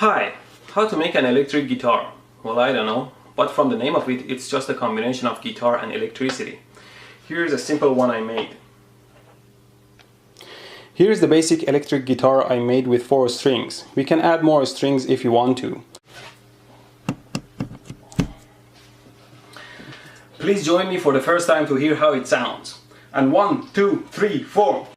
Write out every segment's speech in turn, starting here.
Hi, how to make an electric guitar? Well, I don't know, but from the name of it, it's just a combination of guitar and electricity. Here's a simple one I made. Here's the basic electric guitar I made with 4 strings. We can add more strings if you want to. Please join me for the first time to hear how it sounds. And 1, 2, 3, 4.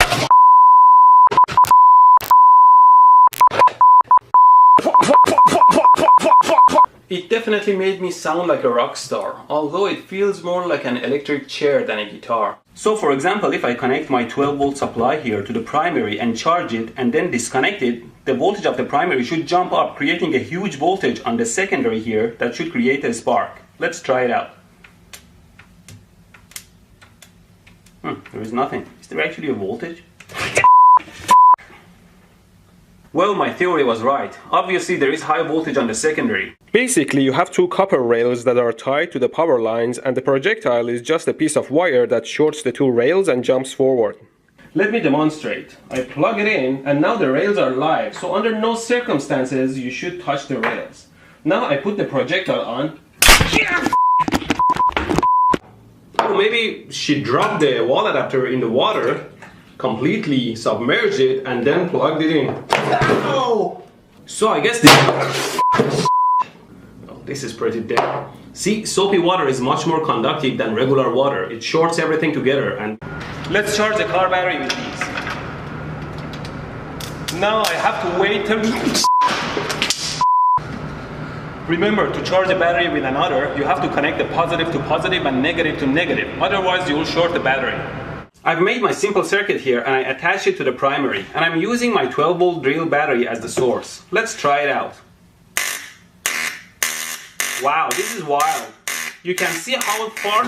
It definitely made me sound like a rock star, although it feels more like an electric chair than a guitar. So for example, if I connect my 12-volt supply here to the primary and charge it and then disconnect it, the voltage of the primary should jump up, creating a huge voltage on the secondary here that should create a spark. Let's try it out. There is nothing. Is there actually a voltage? Well, my theory was right. Obviously, there is high voltage on the secondary. Basically, you have 2 copper rails that are tied to the power lines, and the projectile is just a piece of wire that shorts the 2 rails and jumps forward. Let me demonstrate. I plug it in, and now the rails are live, so under no circumstances you should touch the rails. Now I put the projectile on. Oh, maybe she dropped the wall adapter in the water, completely submerged it, and then plugged it in. Oh! So I guess this is pretty dead. See, soapy water is much more conductive than regular water. It shorts everything together. And let's charge the car battery with these. Now I have to wait till... Remember, to charge a battery with another, you have to connect the positive to positive and negative to negative. Otherwise, you will short the battery. I've made my simple circuit here and I attach it to the primary, and I'm using my 12-volt drill battery as the source. Let's try it out. Wow, this is wild. You can see how far...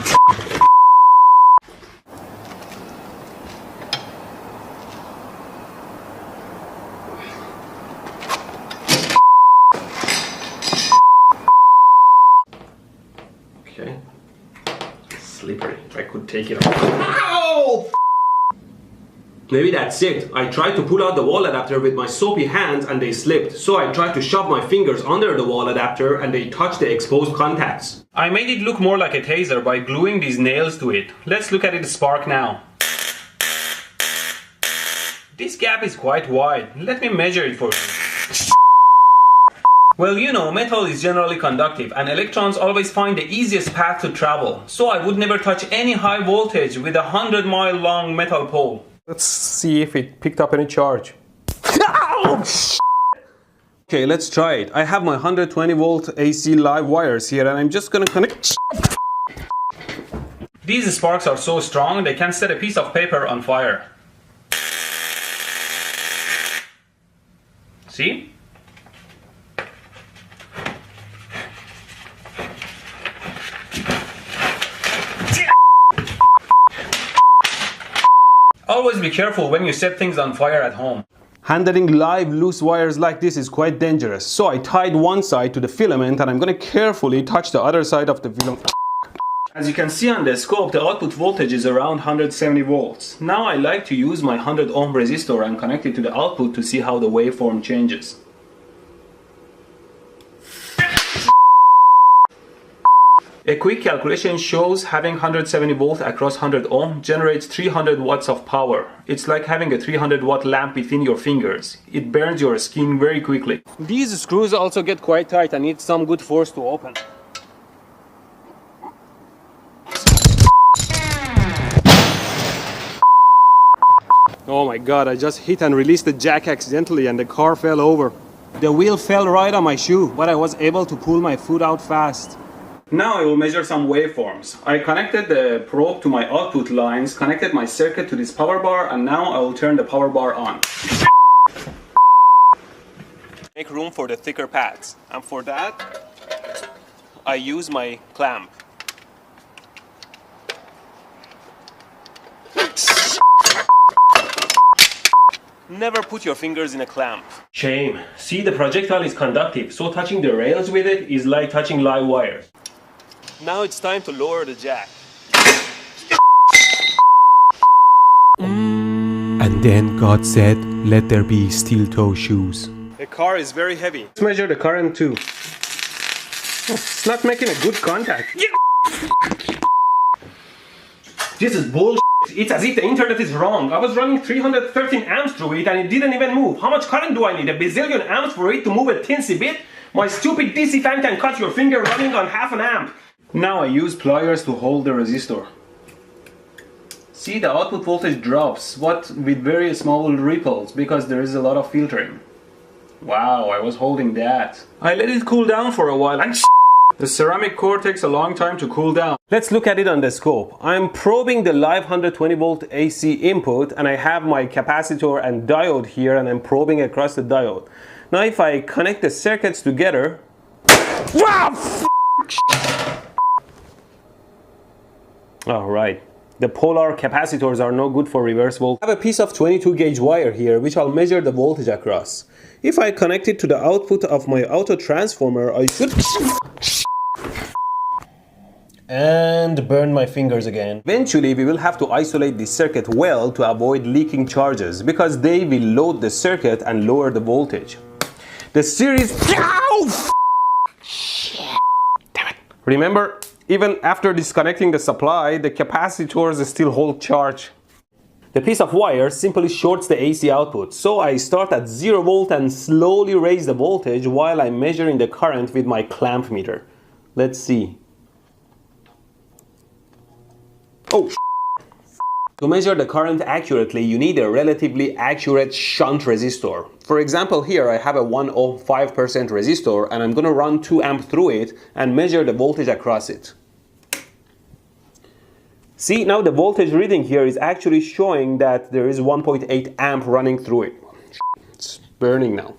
Okay. Slippery. I could take it off. Ow! Maybe that's it. I tried to pull out the wall adapter with my soapy hands and they slipped. So I tried to shove my fingers under the wall adapter and they touched the exposed contacts. I made it look more like a taser by gluing these nails to it. Let's look at it spark now. This gap is quite wide. Let me measure it for you. Well, you know, metal is generally conductive and electrons always find the easiest path to travel. So I would never touch any high voltage with a 100-mile long metal pole. Let's see if it picked up any charge. Okay, let's try it. I have my 120 volt AC live wires here and I'm just gonna connect. These sparks are so strong they can set a piece of paper on fire. See? Always be careful when you set things on fire at home. Handling live loose wires like this is quite dangerous. So I tied one side to the filament and I'm going to carefully touch the other side of the filament. As you can see on the scope, the output voltage is around 170 volts. Now I like to use my 100 ohm resistor and connect it to the output to see how the waveform changes. A quick calculation shows having 170 volt across 100 ohm generates 300 watts of power. It's like having a 300 watt lamp between your fingers. It burns your skin very quickly. These screws also get quite tight and need some good force to open. Oh my god, I just hit and released the jack accidentally and the car fell over. The wheel fell right on my shoe, but I was able to pull my foot out fast. Now I will measure some waveforms. I connected the probe to my output lines, connected my circuit to this power bar, and now I will turn the power bar on. Make room for the thicker pads, and for that I use my clamp. Never put your fingers in a clamp. Shame. See, the projectile is conductive, so touching the rails with it is like touching live wires. Now it's time to lower the jack. And then God said, "Let there be steel toe shoes." A The car is very heavy. Let's measure the current too. Oh, it's not making a good contact. This is bullshit. It's as if the internet is wrong. I was running 313 amps through it and it didn't even move. How much current do I need? A bazillion amps for it to move a teensy bit? My stupid DC fan can cut your finger running on half an amp. Now I use pliers to hold the resistor. See, the output voltage drops, but with very small ripples because there is a lot of filtering. Wow, I was holding that. I let it cool down for a while and the ceramic core takes a long time to cool down. Let's look at it on the scope. I'm probing the live 120 volt AC input and I have my capacitor and diode here and I'm probing across the diode. Now if I connect the circuits together... Alright, the polar capacitors are no good for reverse voltage. I have a piece of 22 gauge wire here which I'll measure the voltage across. If I connect it to the output of my auto transformer, I should... and burn my fingers again. Eventually we will have to isolate this circuit well to avoid leaking charges because they will load the circuit and lower the voltage. The series... Damn it. Remember, even after disconnecting the supply, the capacitors still hold charge. The piece of wire simply shorts the AC output, so I start at 0 volt and slowly raise the voltage while I'm measuring the current with my clamp meter. Let's see. Oh, to measure the current accurately, you need a relatively accurate shunt resistor. For example, here I have a 105% resistor and I'm going to run 2 amp through it and measure the voltage across it. See, now the voltage reading here is actually showing that there is 1.8 amp running through it. It's burning now.